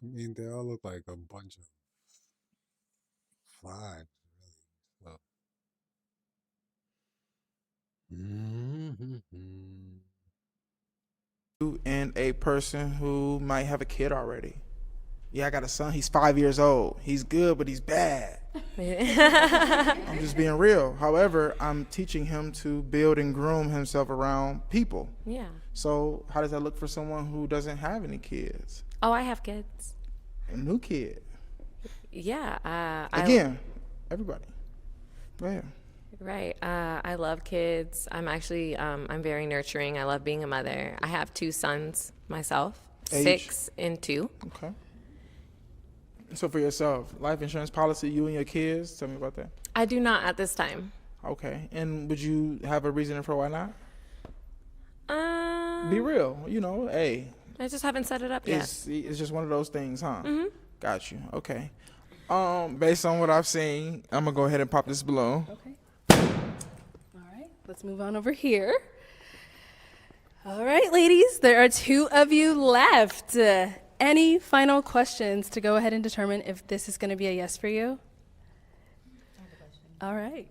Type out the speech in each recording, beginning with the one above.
mean, they all look like a bunch of vibes, really. So, mhm. And a person who might have a kid already. Yeah, I got a son. He's 5 years old. He's good, but he's bad. I'm just being real. However, I'm teaching him to build and groom himself around people. Yeah. So, how does that look for someone who doesn't have any kids? Oh, I have kids. A new kid. Yeah. Again, everybody. Go ahead. Right. I love kids. I'm very nurturing. I love being a mother. I have two sons myself, Age? 6 and 2. Okay. So for yourself, life insurance policy, you and your kids. Tell me about that. I do not at this time. Okay. And would you have a reason for why not? Be Um, real. Hey, I just haven't set it up yet. it's just one of those things, huh? Got you. Okay. Based on what I've seen, I'm gonna go ahead and pop this balloon. Okay. All right, let's move on over here. All right, ladies, there are two of you left. Any final questions to go ahead and determine if this is going to be a yes for you? All right.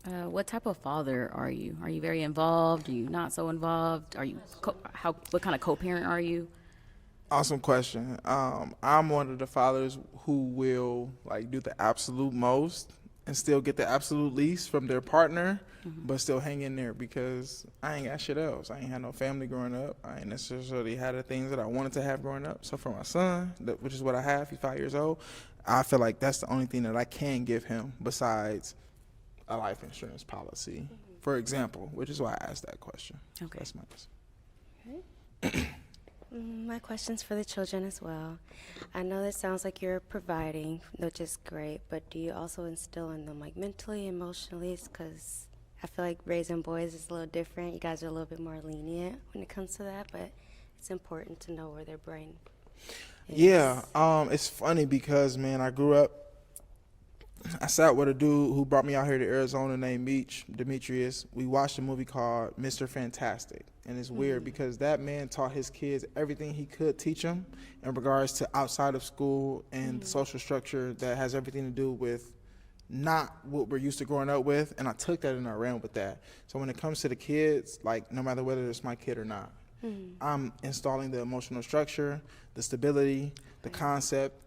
What type of father are you? Are you very involved? Are you not so involved? Are you what kind of co-parent are you? Awesome question. I'm one of the fathers who will like do the absolute most and still get the absolute least from their partner, but still hang in there because I ain't got shit else. I ain't had no family growing up. I ain't necessarily had the things that I wanted to have growing up. So for my son, which is what I have, he's 5 years old, I feel like that's the only thing that I can give him besides a life insurance policy, for example, which is why I asked that question. Okay. That's my answer. My question's for the children as well. I know that sounds like you're providing, which is great, but do you also instill in them, like mentally, emotionally? Because I feel like raising boys is a little different. You guys are a little bit more lenient when it comes to that, but it's important to know where their brain is. Yeah, it's funny because man, I sat with a dude who brought me out here to Arizona named Demetrius. We watched a movie called Mr. Fantastic. And it's weird because that man taught his kids everything he could teach them in regards to outside of school and the social structure that has everything to do with not what we're used to growing up with. And I took that and I ran with that. So when it comes to the kids, like no matter whether it's my kid or not, I'm installing the emotional structure, the stability, the concept,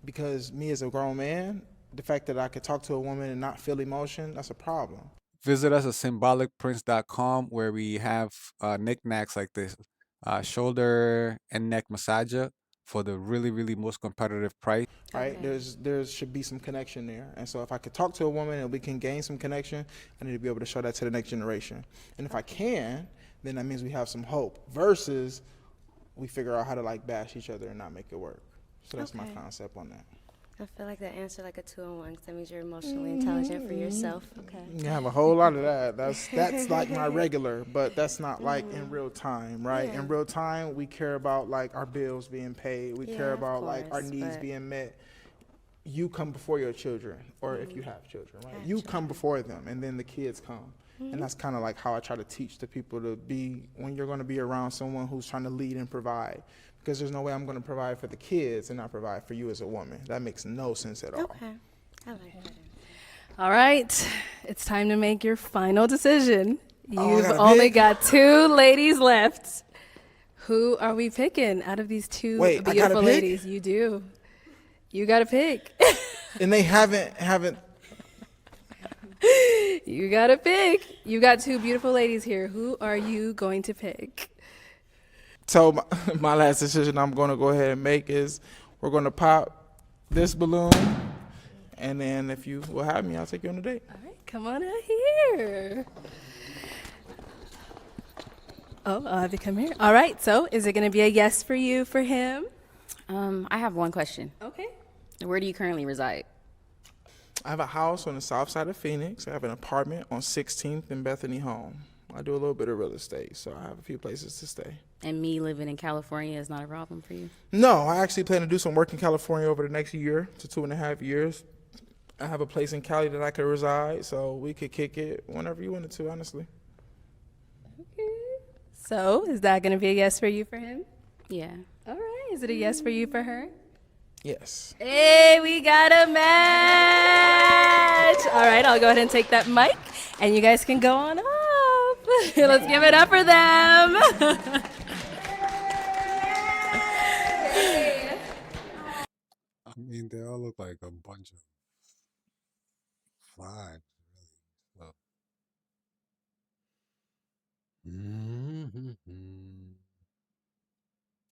because me as a grown man, the fact that I could talk to a woman and not feel emotion, that's a problem. Visit us at symbolicprince.com where we have knickknacks like this shoulder and neck massager for the really, really most competitive price. Right? Okay. There should be some connection there. And so if I could talk to a woman and we can gain some connection, I need to be able to show that to the next generation. And if I can, then that means we have some hope versus we figure out how to like bash each other and not make it work. So that's my Okay. concept on that. I feel like that answer like a 2-in-1 because that means you're emotionally intelligent for yourself. Okay. You have a whole lot of that. That's like my regular, but that's not like in real time, right? Yeah. In real time, we care about like our bills being paid. We Yeah, care of about like our course, needs but- being met. You come before your children, or if you have children, right? You Gotcha. come before them, and then the kids come. And that's kind of like how I try to teach the people to be when you're going to be around someone who's trying to lead and provide. Because there's no way I'm going to provide for the kids and not provide for you as a woman. That makes no sense at all. Okay. I like that. All right, it's time to make your final decision. Oh, I You've gotta only pick? got two ladies left. Who are we picking out of these two Wait, I gotta beautiful pick? ladies? You do. You got to pick. And they haven't. You got to pick. You got two beautiful ladies here. Who are you going to pick? So my last decision I'm going to go ahead and make is we're going to pop this balloon, and then if you will have me, I'll take you on a date. All right, come on out here. Oh, I'll have you come here. All right, so is it going to be a yes for you for him? I have one question. Okay. Where do you currently reside? I have a house on the south side of Phoenix. I have an apartment on 16th and Bethany Home. I do a little bit of real estate, so I have a few places to stay. And me living in California is not a problem for you? No, I actually plan to do some work in California over the next year to 2.5 years. I have a place in Cali that I could reside, so we could kick it whenever you wanted to, honestly. So is that going to be a yes for you for him? Yeah. All right. Is it a yes for you for her? Yes. Hey, we got a match. All right, I'll go ahead and take that mic, and you guys can go on up. Let's give it up for them. I mean, they all look like a bunch of vibes.